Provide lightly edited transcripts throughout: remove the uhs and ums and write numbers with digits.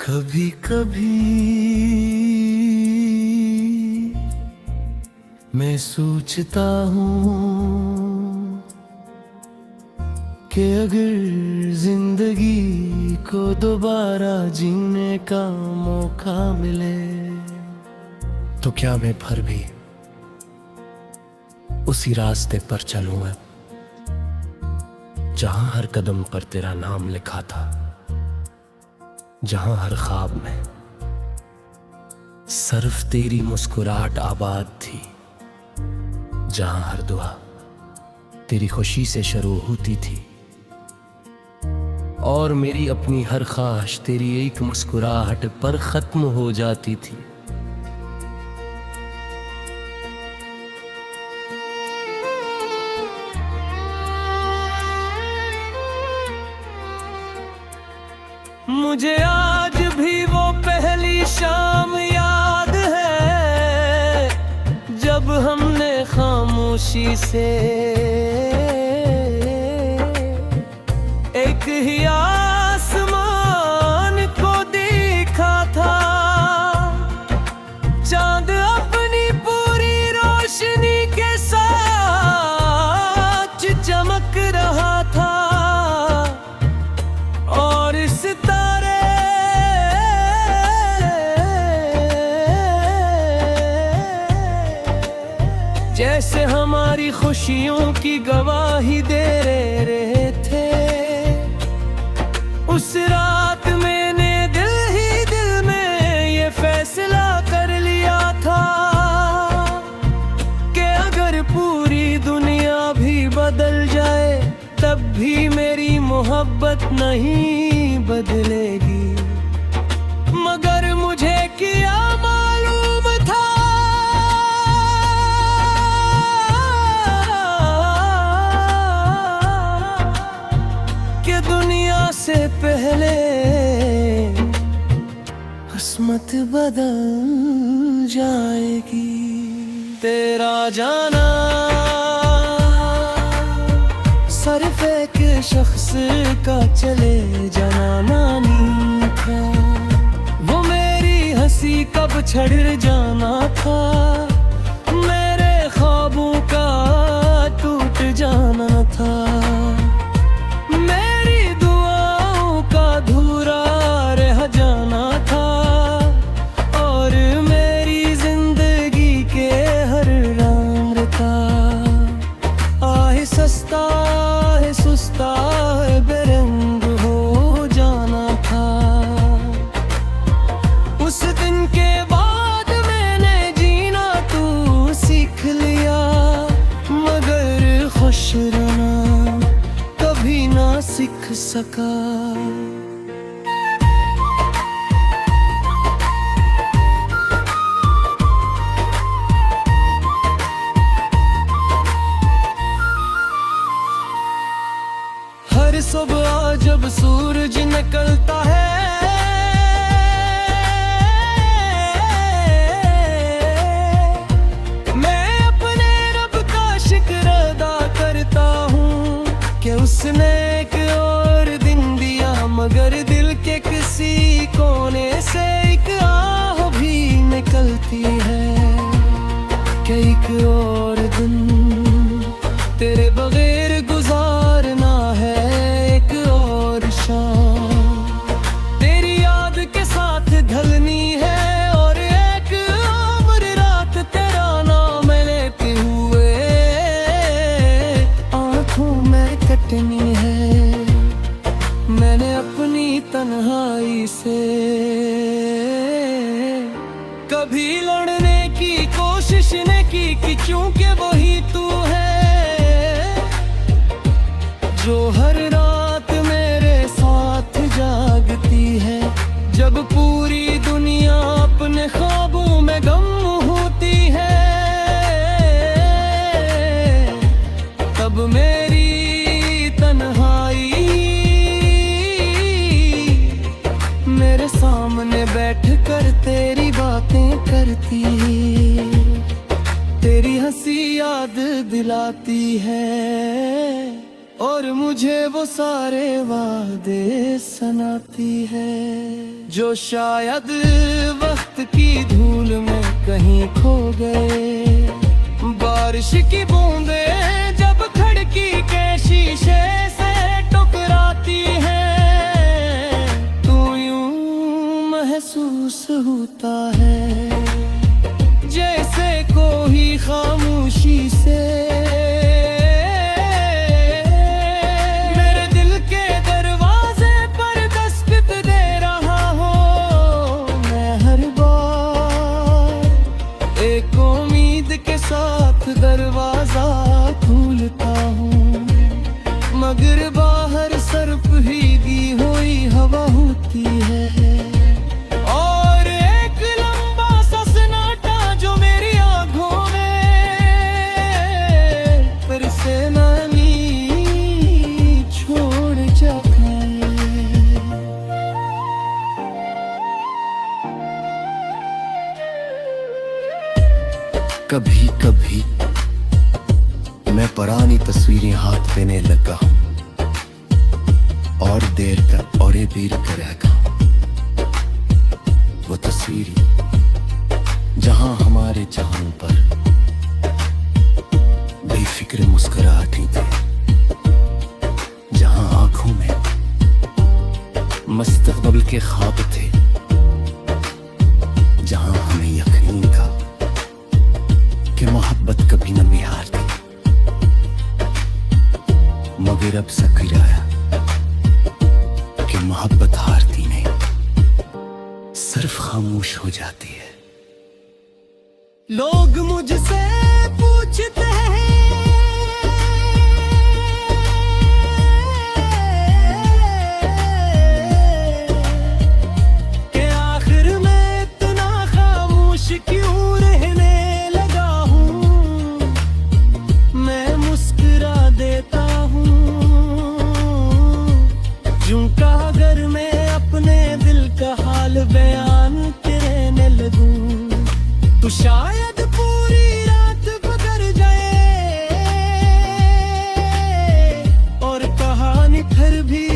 कभी कभी मैं सोचता हूँ कि अगर जिंदगी को दोबारा जीने का मौका मिले तो क्या मैं फिर भी उसी रास्ते पर चलूंगा जहां हर कदम पर तेरा नाम लिखा था, जहां हर ख्वाब में सिर्फ तेरी मुस्कुराहट आबाद थी, जहां हर दुआ तेरी खुशी से शुरू होती थी और मेरी अपनी हर ख्वाहिश तेरी एक मुस्कुराहट पर खत्म हो जाती थी। मुझे आज भी वो पहली शाम याद है जब हमने खामोशी से एक ही आसमान को देखा था। चांद अपनी पूरी रोशनी के साथ चमक रहा था और सितारे जैसे हमारी खुशियों की गवाही दे रहे थे। उस रात मैंने दिल ही दिल में ये फैसला कर लिया था कि अगर पूरी दुनिया भी बदल जाए तब भी मेरी मोहब्बत नहीं बदलेगी। मगर मुझे क्या मालूम था कि दुनिया से पहले किस्मत बदल जाएगी। तेरा जाना सिर्फ एक शख्स का चले जाना नहीं था, वो मेरी हंसी कब छड़ जाना था, मेरे ख्वाबों का टूट जाना था, मेरी दुआओं का अधूरा रह जाना था और मेरी जिंदगी के हर रंग था। आहे सस्ता है सुस्ता है बेरंग हो जाना था। उस दिन के बाद मैंने जीना तो सीख लिया, मगर खुश रहना कभी ना सीख सका। हर सुबह जब सूरज निकलता है मैं अपने रब का शुक्र अदा करता हूँ कि उसने एक और दिन दिया, मगर दिल के किसी कोने से एक आह भी निकलती है कि एक और दिन तेरे बगैर गुजारना है। तेरी याद के साथ ढलनी है और एक उम्र रात तेरा नाम लेते हुए आंखों में कटनी है। मैंने अपनी तन्हाई से कभी लड़ने की कोशिश न की कि क्योंकि वही तू है जो हर रात मेरे साथ जागती है। जब पूरी दुनिया अपने ख्वाबों में गम होती है तब मेरी तन्हाई मेरे सामने बैठ कर तेरी बातें करती, तेरी हंसी याद दिलाती है और और मुझे वो सारे वादे सुनाती है जो शायद वक्त की धूल में कहीं खो गए। बारिश की बूंदें जब खिड़की के शीशे से टकराती हैं, तो यूं महसूस होता है जैसे कोई खामोशी से मेरे दिल के दरवाजे पर दस्तक दे रहा हो। मैं हर बार एक उम्मीद के साथ दरवाजा खोलता हूँ, मगर बाहर सिर्फ भीगी हुई हवा होती है और एक लंबा सा सन्नाटा जो मेरी आंखों में फिर से नानी छोड़ जाता है। कभी कभी मैं पुरानी तस्वीरें हाथ देने लगा हूँ और देर तक और बेर कर रखा हूँ। वो तस्वीरें जहां हमारे चाहों पर बेफिक्र मुस्कुराहटें थी, जहां आंखों में मुस्तकबिल के ख्वाब थे, जहां हमें यकीन था कि मोहब्बत कभी न हारती। मगर अब सकीर आया कि मोहब्बत हारती नहीं, सिर्फ खामोश हो जाती है। लोग मुझसे पूछते हैं कि आखिर मैं इतना खामोश क्यों रहने लगा हूँ। मैं मुस्कुरा देता हूँ, यूं का अगर मैं अपने दिल का हाल बयान करने लगूं तो शायद पूरी रात गुजर जाए और कहानी फिर भी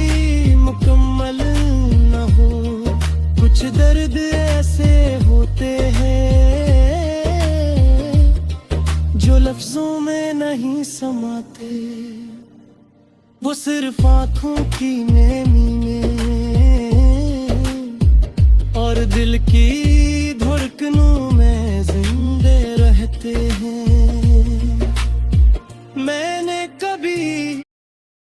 मुकम्मल न हो। कुछ दर्द ऐसे होते हैं जो लफ्जों में नहीं समाते, वो सिर्फ आंखों की नेमी में और दिल की